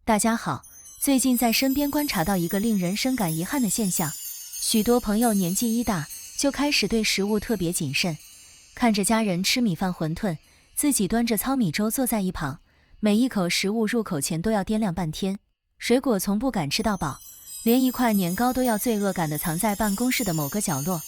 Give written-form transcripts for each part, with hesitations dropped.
大家好，最近在身边观察到一个令人深感遗憾的现象，许多朋友年纪一大就开始对食物特别谨慎，看着家人吃米饭馄饨，自己端着糙米粥坐在一旁，每一口食物入口前都要掂量半天，水果从不敢吃到饱，连一块年糕都要罪恶感地藏在办公室的某个角落。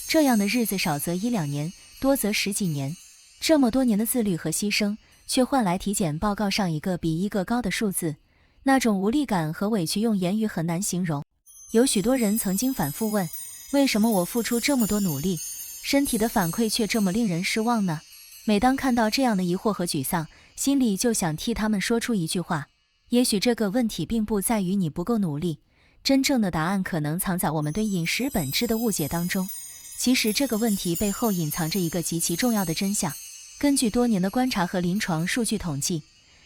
这样的日子少则1-2年，多则10几年，这么多年的自律和牺牲，却换来体检报告上一个比一个高的数字，那种无力感和委屈用言语很难形容。有许多人曾经反复问，为什么我付出这么多努力，身体的反馈却这么令人失望呢？每当看到这样的疑惑和沮丧，心里就想替他们说出一句话，也许这个问题并不在于你不够努力，真正的答案可能藏在我们对饮食本质的误解当中。其实这个问题背后隐藏着一个极其重要的真相。根据多年的观察和临床数据统计，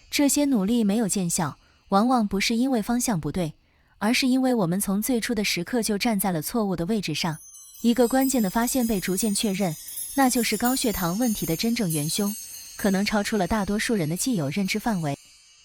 这些努力没有见效，往往不是因为方向不对，而是因为我们从最初的时刻就站在了错误的位置上。一个关键的发现被逐渐确认，那就是高血糖问题的真正元凶，可能超出了大多数人的既有认知范围。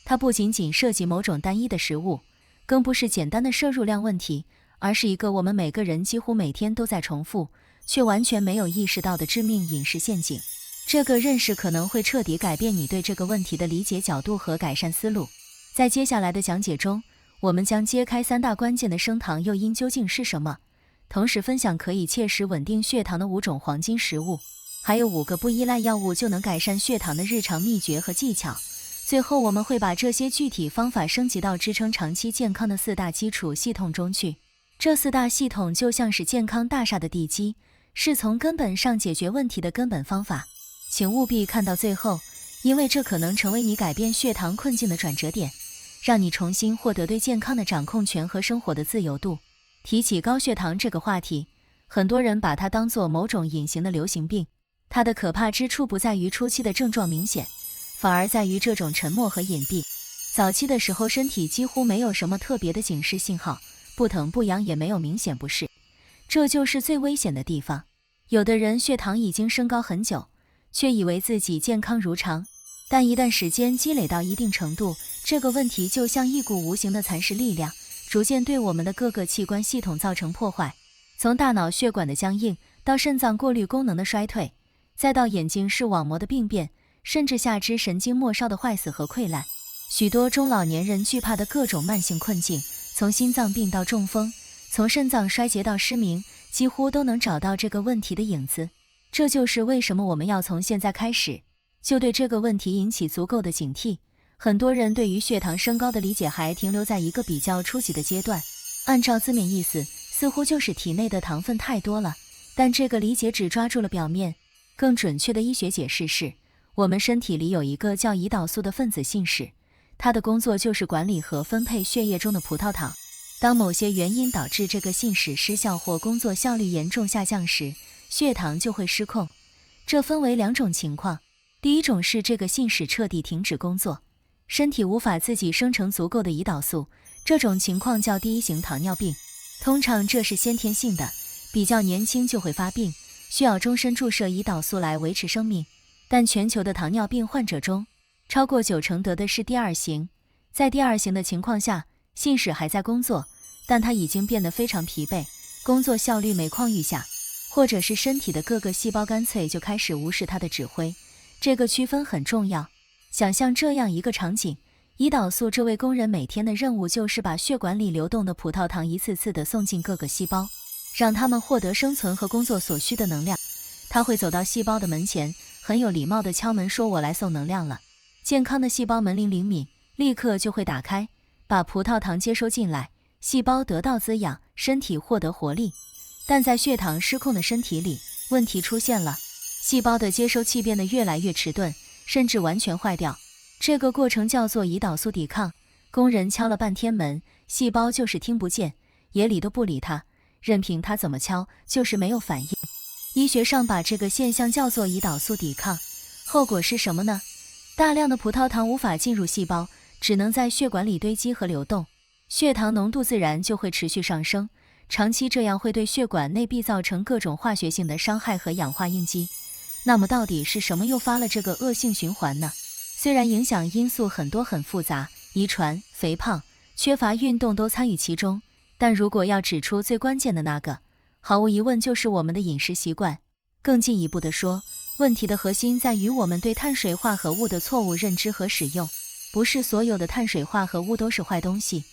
它不仅仅涉及某种单一的食物，更不是简单的摄入量问题，而是一个我们每个人几乎每天都在重复，却完全没有意识到的致命饮食陷阱。这个认识可能会彻底改变你对这个问题的理解角度和改善思路。在接下来的讲解中，我们将揭开3大关键的升糖诱因究竟是什么，同时分享可以切实稳定血糖的5种黄金食物，还有5个不依赖药物就能改善血糖的日常秘诀和技巧。最后我们会把这些具体方法升级到支撑长期健康的4大基础系统中去。这4大系统就像是健康大厦的地基，是从根本上解决问题的根本方法。请务必看到最后，因为这可能成为你改变血糖困境的转折点，让你重新获得对健康的掌控权和生活的自由度。提起高血糖这个话题，很多人把它当作某种隐形的流行病，它的可怕之处不在于初期的症状明显，反而在于这种沉默和隐蔽。早期的时候，身体几乎没有什么特别的警示信号，不疼不痒，也没有明显不适，这就是最危险的地方。有的人血糖已经升高很久，却以为自己健康如常，但一旦时间积累到一定程度，这个问题就像一股无形的蚕食力量，逐渐对我们的各个器官系统造成破坏。从大脑血管的僵硬，到肾脏过滤功能的衰退，再到眼睛视网膜的病变，甚至下肢神经末梢的坏死和溃烂。许多中老年人惧怕的各种慢性困境，从心脏病到中风，从肾脏衰竭到失明，几乎都能找到这个问题的影子。这就是为什么我们要从现在开始，就对这个问题引起足够的警惕。很多人对于血糖升高的理解还停留在一个比较初级的阶段，按照字面意思，似乎就是体内的糖分太多了，但这个理解只抓住了表面。更准确的医学解释是，我们身体里有一个叫胰岛素的分子信使，它的工作就是管理和分配血液中的葡萄糖。当某些原因导致这个信使失效或工作效率严重下降时，血糖就会失控。这分为2种情况，第一种是这个信使彻底停止工作，身体无法自己生成足够的胰岛素，这种情况叫第1型糖尿病。通常这是先天性的，比较年轻就会发病，需要终身注射胰岛素来维持生命。但全球的糖尿病患者中，超过90%得的是第2型。在第2型的情况下，信使还在工作，但它已经变得非常疲惫，工作效率每况愈下，或者是身体的各个细胞干脆就开始无视它的指挥。这个区分很重要。想象这样一个场景，胰岛素这位工人每天的任务就是把血管里流动的葡萄糖一次次地送进各个细胞，让它们获得生存和工作所需的能量。他会走到细胞的门前，很有礼貌地敲门说，我来送能量了。健康的细胞门铃灵敏，立刻就会打开，把葡萄糖接收进来，细胞得到滋养，身体获得活力。但在血糖失控的身体里，问题出现了，细胞的接收器变得越来越迟钝，甚至完全坏掉。这个过程叫做胰岛素抵抗。工人敲了半天门，细胞就是听不见，也理都不理他，任凭他怎么敲，就是没有反应。医学上把这个现象叫做胰岛素抵抗。后果是什么呢？大量的葡萄糖无法进入细胞，只能在血管里堆积和流动，血糖浓度自然就会持续上升。长期这样会对血管内壁造成各种化学性的伤害和氧化应激。那么到底是什么诱发了这个恶性循环呢？虽然影响因素很多很复杂，遗传、肥胖、缺乏运动都参与其中。但如果要指出最关键的那个，毫无疑问就是我们的饮食习惯。更进一步地说，问题的核心在于我们对碳水化合物的错误认知和使用。不是所有的碳水化合物都是坏东西，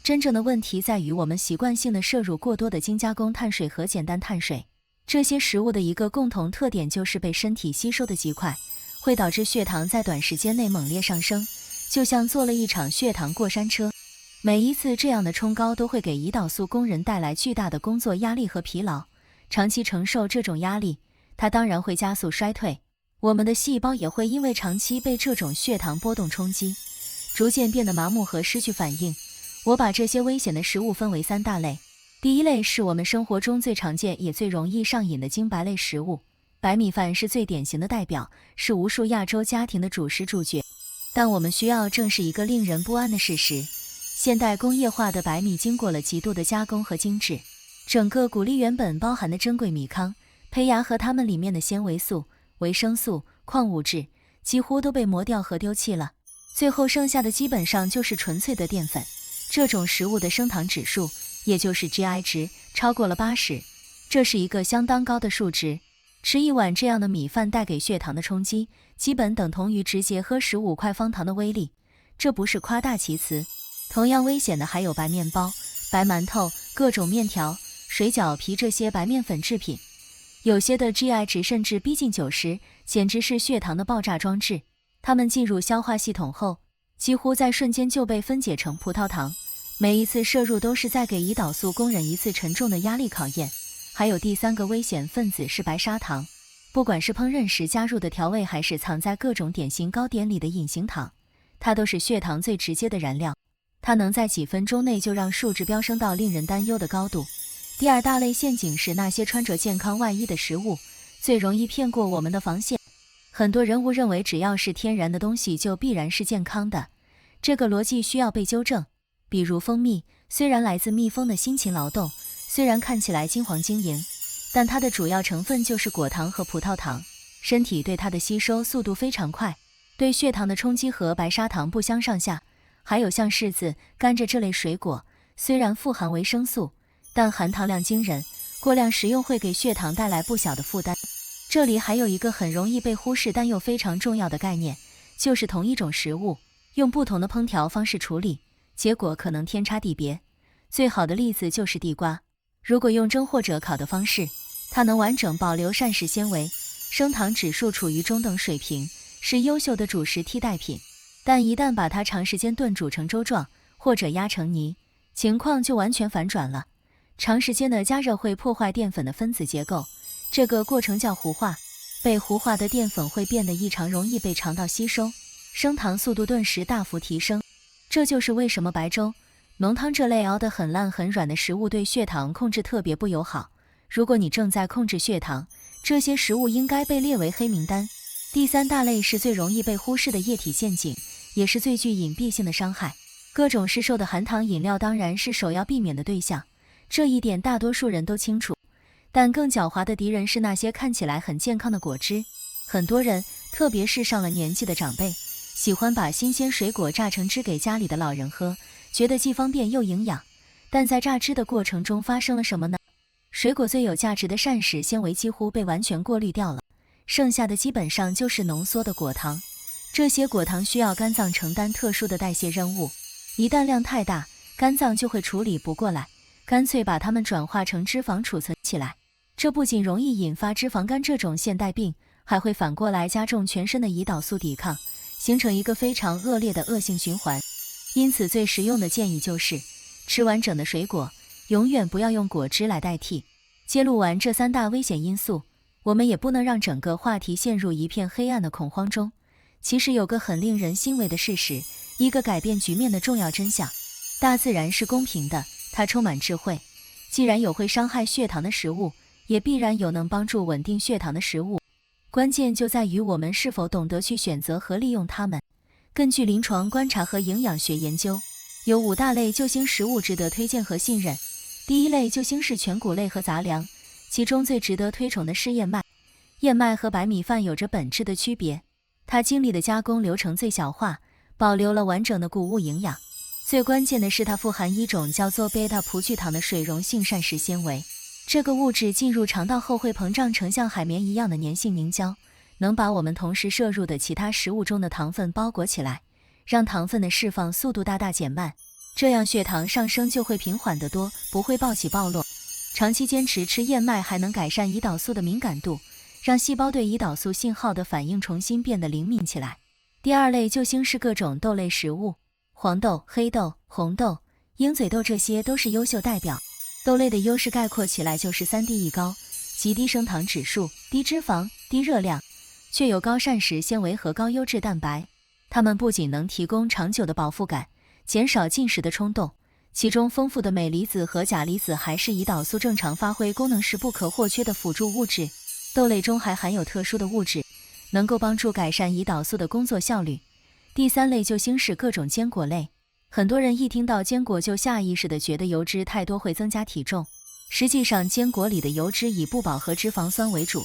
真正的问题在于我们习惯性的摄入过多的精加工碳水和简单碳水。这些食物的一个共同特点就是被身体吸收的极快，会导致血糖在短时间内猛烈上升，就像坐了一场血糖过山车。每一次这样的冲高都会给胰岛素工人带来巨大的工作压力和疲劳，长期承受这种压力，它当然会加速衰退。我们的细胞也会因为长期被这种血糖波动冲击，逐渐变得麻木和失去反应。我把这些危险的食物分为3大类。第一类是我们生活中最常见也最容易上瘾的精白类食物，白米饭是最典型的代表，是无数亚洲家庭的主食主角。但我们需要正视一个令人不安的事实，现代工业化的白米经过了极度的加工和精制，整个谷粒原本包含的珍贵米糠、胚芽和它们里面的纤维素、维生素、矿物质几乎都被磨掉和丢弃了，最后剩下的基本上就是纯粹的淀粉。这种食物的升糖指数，也就是 GI 值，超过了80，这是一个相当高的数值。吃一碗这样的米饭带给血糖的冲击，基本等同于直接喝15块方糖的威力，这不是夸大其词。同样危险的还有白面包、白馒头、各种面条、水饺皮这些白面粉制品，有些的 GI 值甚至逼近90，简直是血糖的爆炸装置。它们进入消化系统后，几乎在瞬间就被分解成葡萄糖，每一次摄入都是在给胰岛素工人一次沉重的压力考验。还有第3个危险分子是白砂糖，不管是烹饪时加入的调味，还是藏在各种点心糕点里的隐形糖，它都是血糖最直接的燃料。它能在几分钟内就让数值飙升到令人担忧的高度。第2大类陷阱是那些穿着健康外衣的食物，最容易骗过我们的防线。很多人误认为只要是天然的东西就必然是健康的，这个逻辑需要被纠正。比如蜂蜜，虽然来自蜜蜂的辛勤劳动，虽然看起来金黄晶莹，但它的主要成分就是果糖和葡萄糖，身体对它的吸收速度非常快，对血糖的冲击和白砂糖不相上下。还有像柿子、甘蔗这类水果，虽然富含维生素，但含糖量惊人，过量食用会给血糖带来不小的负担。这里还有一个很容易被忽视但又非常重要的概念，就是同一种食物，用不同的烹调方式处理，结果可能天差地别。最好的例子就是地瓜，如果用蒸或者烤的方式，它能完整保留膳食纤维，升糖指数处于中等水平，是优秀的主食替代品。但一旦把它长时间炖煮成粥状，或者压成泥，情况就完全反转了。长时间的加热会破坏淀粉的分子结构，这个过程叫糊化。被糊化的淀粉会变得异常容易被肠道吸收，升糖速度顿时大幅提升。这就是为什么白粥、浓汤这类熬得很烂很软的食物对血糖控制特别不友好。如果你正在控制血糖，这些食物应该被列为黑名单。第3大类是最容易被忽视的液体陷阱，也是最具隐蔽性的伤害。各种市售的含糖饮料当然是首要避免的对象，这一点大多数人都清楚。但更狡猾的敌人是那些看起来很健康的果汁。很多人，特别是上了年纪的长辈，喜欢把新鲜水果榨成汁给家里的老人喝，觉得既方便又营养。但在榨汁的过程中发生了什么呢？水果最有价值的膳食纤维几乎被完全过滤掉了，剩下的基本上就是浓缩的果糖。这些果糖需要肝脏承担特殊的代谢任务，一旦量太大，肝脏就会处理不过来，干脆把它们转化成脂肪储存起来。这不仅容易引发脂肪肝这种现代病，还会反过来加重全身的胰岛素抵抗，形成一个非常恶劣的恶性循环。因此最实用的建议就是，吃完整的水果，永远不要用果汁来代替。揭露完这3大危险因素，我们也不能让整个话题陷入一片黑暗的恐慌中。其实有个很令人欣慰的事实，一个改变局面的重要真相：大自然是公平的，它充满智慧。既然有会伤害血糖的食物，也必然有能帮助稳定血糖的食物。关键就在于我们是否懂得去选择和利用它们。根据临床观察和营养学研究，有5大类救星食物值得推荐和信任。第1类救星是全谷类和杂粮，其中最值得推崇的是燕麦。燕麦和白米饭有着本质的区别，它经历的加工流程最小化，保留了完整的谷物营养。最关键的是，它富含一种叫做贝塔葡聚糖的水溶性膳食纤维。这个物质进入肠道后会膨胀成像海绵一样的粘性凝胶，能把我们同时摄入的其他食物中的糖分包裹起来，让糖分的释放速度大大减慢，这样血糖上升就会平缓得多，不会暴起暴落。长期坚持吃燕麦还能改善胰岛素的敏感度，让细胞对胰岛素信号的反应重新变得灵敏起来。第二类救星是各种豆类食物，黄豆、黑豆、红豆、鹰嘴豆，这些都是优秀代表。豆类的优势概括起来就是3低一高，即低升糖指数、低脂肪、低热量，却有高膳食纤维和高优质蛋白。它们不仅能提供长久的饱腹感，减少进食的冲动，其中丰富的镁离子和钾离子还是胰岛素正常发挥功能时不可或缺的辅助物质。豆类中还含有特殊的物质，能够帮助改善胰岛素的工作效率。第三类救星是各种坚果类。很多人一听到坚果就下意识地觉得油脂太多会增加体重，实际上坚果里的油脂以不饱和脂肪酸为主，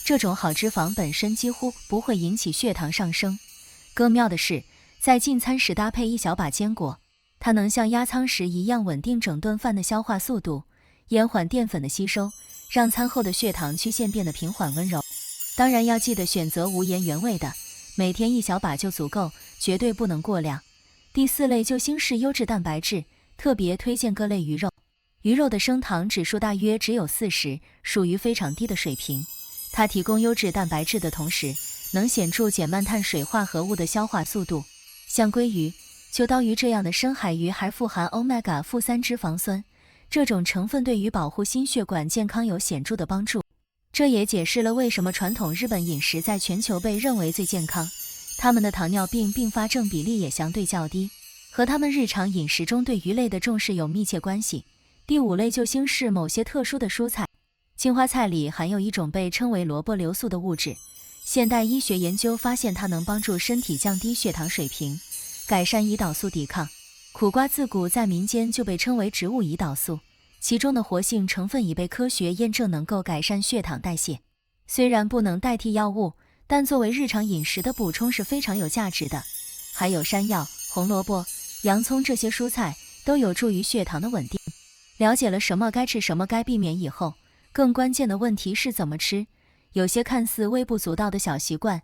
这种好脂肪本身几乎不会引起血糖上升。更妙的是，在进餐时搭配一小把坚果，它能像压舱石一样稳定整顿饭的消化速度，延缓淀粉的吸收，让餐后的血糖曲线变得平缓温柔。当然要记得选择无盐原味的，每天一小把就足够，绝对不能过量。第四类救星是优质蛋白质，特别推荐各类鱼肉。鱼肉的升糖指数大约只有40，属于非常低的水平。它提供优质蛋白质的同时，能显著减慢碳水化合物的消化速度。像鲑鱼、秋刀鱼这样的深海鱼还富含 Omega-3 脂肪酸，这种成分对于保护心血管健康有显著的帮助。这也解释了为什么传统日本饮食在全球被认为最健康。他们的糖尿病并发症比例也相对较低，和他们日常饮食中对鱼类的重视有密切关系。第五类救星是某些特殊的蔬菜。青花菜里含有一种被称为萝卜硫素的物质，现代医学研究发现它能帮助身体降低血糖水平，改善胰岛素抵抗。苦瓜自古在民间就被称为植物胰岛素，其中的活性成分已被科学验证能够改善血糖代谢。虽然不能代替药物，但作为日常饮食的补充是非常有价值的。还有山药、红萝卜、洋葱这些蔬菜都有助于血糖的稳定。了解了什么该吃什么该避免以后，更关键的问题是怎么吃。有些看似微不足道的小习惯，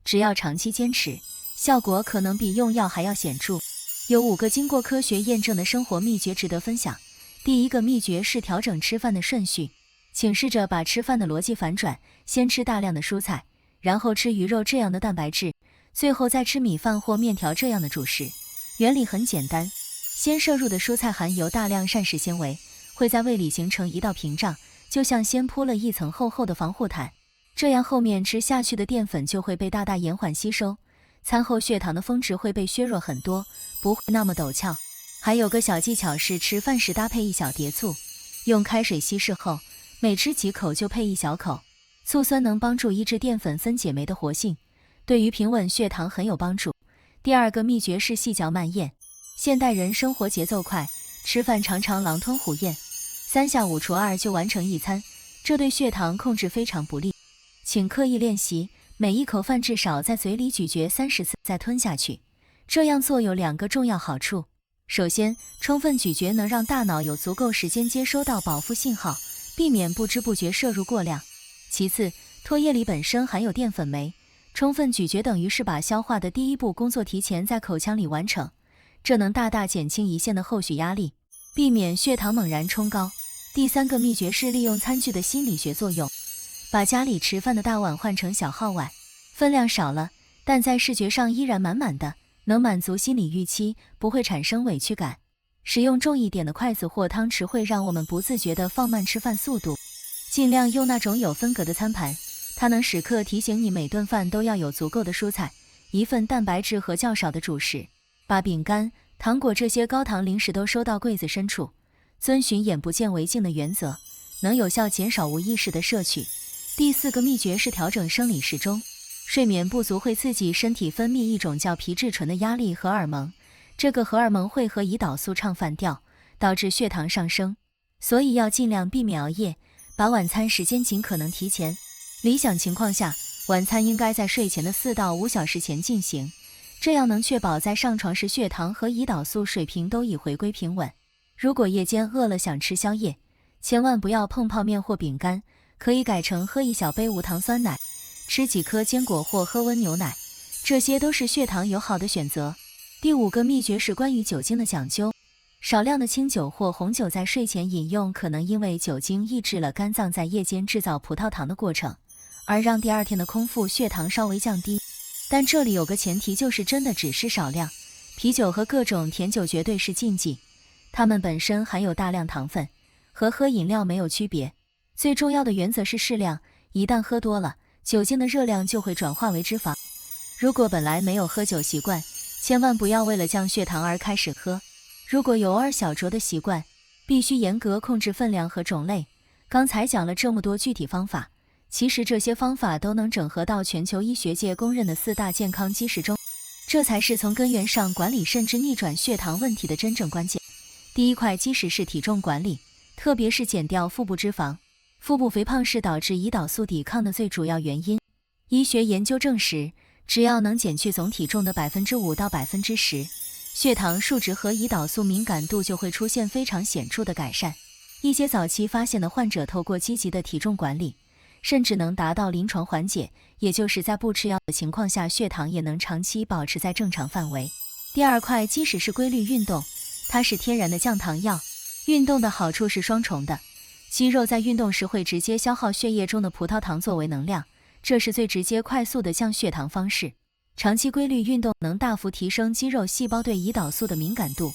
只要长期坚持，效果可能比用药还要显著。有5个经过科学验证的生活秘诀值得分享。第一个秘诀是调整吃饭的顺序，请试着把吃饭的逻辑反转，先吃大量的蔬菜，然后吃鱼肉这样的蛋白质，最后再吃米饭或面条这样的主食。原理很简单，先摄入的蔬菜含有大量膳食纤维，会在胃里形成一道屏障，就像先铺了一层厚厚的防护毯，这样后面吃下去的淀粉就会被大大延缓吸收，餐后血糖的峰值会被削弱很多，不会那么陡峭。还有个小技巧是吃饭时搭配一小碟醋，用开水稀释后，每吃几口就配一小口。醋酸能帮助抑制淀粉分解酶的活性，对于平稳血糖很有帮助。第二个秘诀是细嚼慢咽。现代人生活节奏快，吃饭常常狼吞虎咽，3下5除2就完成一餐，这对血糖控制非常不利。请刻意练习，每一口饭至少在嘴里咀嚼30次再吞下去。这样做有2个重要好处。首先，充分咀嚼能让大脑有足够时间接收到饱腹信号，避免不知不觉摄入过量。其次，唾液里本身含有淀粉酶，充分咀嚼等于是把消化的第一步工作提前在口腔里完成，这能大大减轻胰腺的后续压力，避免血糖猛然冲高。第三个秘诀是利用餐具的心理学作用，把家里吃饭的大碗换成小号碗，分量少了，但在视觉上依然满满的，能满足心理预期，不会产生委屈感。使用重一点的筷子或汤匙会让我们不自觉地放慢吃饭速度。尽量用那种有分隔的餐盘，它能时刻提醒你每顿饭都要有足够的蔬菜，一份蛋白质和较少的主食。把饼干、糖果这些高糖零食都收到柜子深处，遵循眼不见为净的原则，能有效减少无意识的摄取。第4个秘诀是调整生理时钟。睡眠不足会刺激身体分泌一种叫皮质醇的压力荷尔蒙，这个荷尔蒙会和胰岛素唱反调，导致血糖上升。所以要尽量避免熬夜，把晚餐时间尽可能提前。理想情况下，晚餐应该在睡前的4到5小时前进行，这样能确保在上床时血糖和胰岛素水平都已回归平稳。如果夜间饿了想吃宵夜，千万不要碰泡面或饼干，可以改成喝1小杯无糖酸奶，吃几颗坚果或喝温牛奶，这些都是血糖友好的选择。第5个秘诀是关于酒精的讲究。少量的清酒或红酒在睡前饮用，可能因为酒精抑制了肝脏在夜间制造葡萄糖的过程，而让第2天的空腹血糖稍微降低。但这里有个前提，就是真的只是少量。啤酒和各种甜酒绝对是禁忌，它们本身含有大量糖分，和喝饮料没有区别。最重要的原则是适量，一旦喝多了，酒精的热量就会转化为脂肪。如果本来没有喝酒习惯，千万不要为了降血糖而开始喝。如果有偶尔小酌的习惯，必须严格控制分量和种类。刚才讲了这么多具体方法，其实这些方法都能整合到全球医学界公认的4大健康基石中，这才是从根源上管理甚至逆转血糖问题的真正关键。第1块基石是体重管理，特别是减掉腹部脂肪。腹部肥胖是导致胰岛素抵抗的最主要原因。医学研究证实，只要能减去总体重的 5% 到 10%，血糖数值和胰岛素敏感度就会出现非常显著的改善。一些早期发现的患者透过积极的体重管理，甚至能达到临床缓解，也就是在不吃药的情况下，血糖也能长期保持在正常范围。第2块基石是规律运动，它是天然的降糖药。运动的好处是双重的，肌肉在运动时会直接消耗血液中的葡萄糖作为能量，这是最直接快速的降血糖方式。长期规律运动能大幅提升肌肉细胞对胰岛素的敏感度，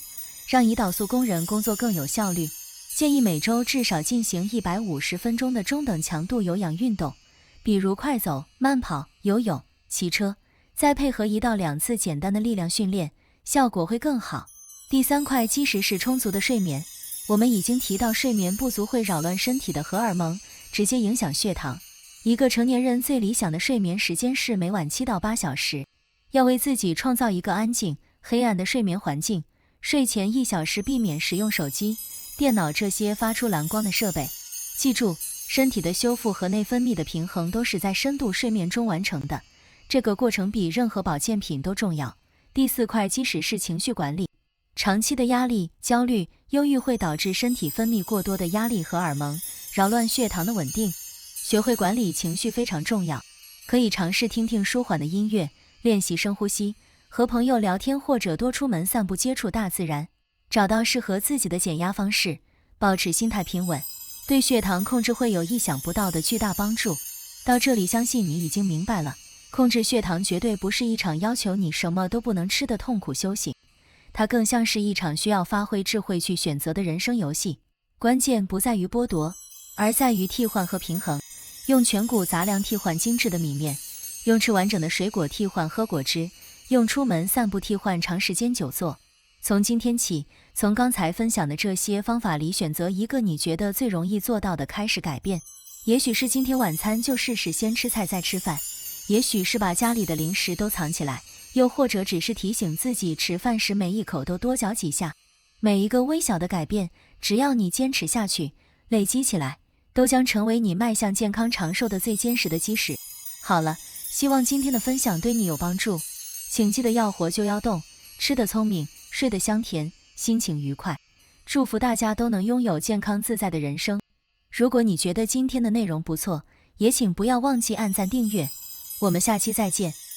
让胰岛素工人工作更有效率。建议每周至少进行150分钟的中等强度有氧运动，比如快走、慢跑、游泳、骑车，再配合1到2次简单的力量训练，效果会更好。第3块基石是充足的睡眠。我们已经提到，睡眠不足会扰乱身体的荷尔蒙，直接影响血糖。一个成年人最理想的睡眠时间是每晚7到8小时。要为自己创造一个安静、黑暗的睡眠环境，睡前1小时避免使用手机、电脑这些发出蓝光的设备。记住，身体的修复和内分泌的平衡都是在深度睡眠中完成的，这个过程比任何保健品都重要。第4块基石是情绪管理。长期的压力、焦虑、忧郁会导致身体分泌过多的压力荷尔蒙，扰乱血糖的稳定。学会管理情绪非常重要，可以尝试听听舒缓的音乐，练习深呼吸，和朋友聊天，或者多出门散步，接触大自然，找到适合自己的减压方式，保持心态平稳，对血糖控制会有意想不到的巨大帮助。到这里，相信你已经明白了，控制血糖绝对不是一场要求你什么都不能吃的痛苦修行，它更像是一场需要发挥智慧去选择的人生游戏。关键不在于剥夺，而在于替换和平衡。用全谷杂粮替换精致的米面，用吃完整的水果替换喝果汁，用出门散步替换长时间久坐。从今天起，从刚才分享的这些方法里选择一个你觉得最容易做到的开始改变。也许是今天晚餐就试试先吃菜再吃饭，也许是把家里的零食都藏起来，又或者只是提醒自己吃饭时每一口都多嚼几下。每一个微小的改变，只要你坚持下去，累积起来，都将成为你迈向健康长寿的最坚实的基石。好了，希望今天的分享对你有帮助，请记得要活就要动，吃得聪明，睡得香甜，心情愉快。祝福大家都能拥有健康自在的人生。如果你觉得今天的内容不错，也请不要忘记按赞订阅。我们下期再见。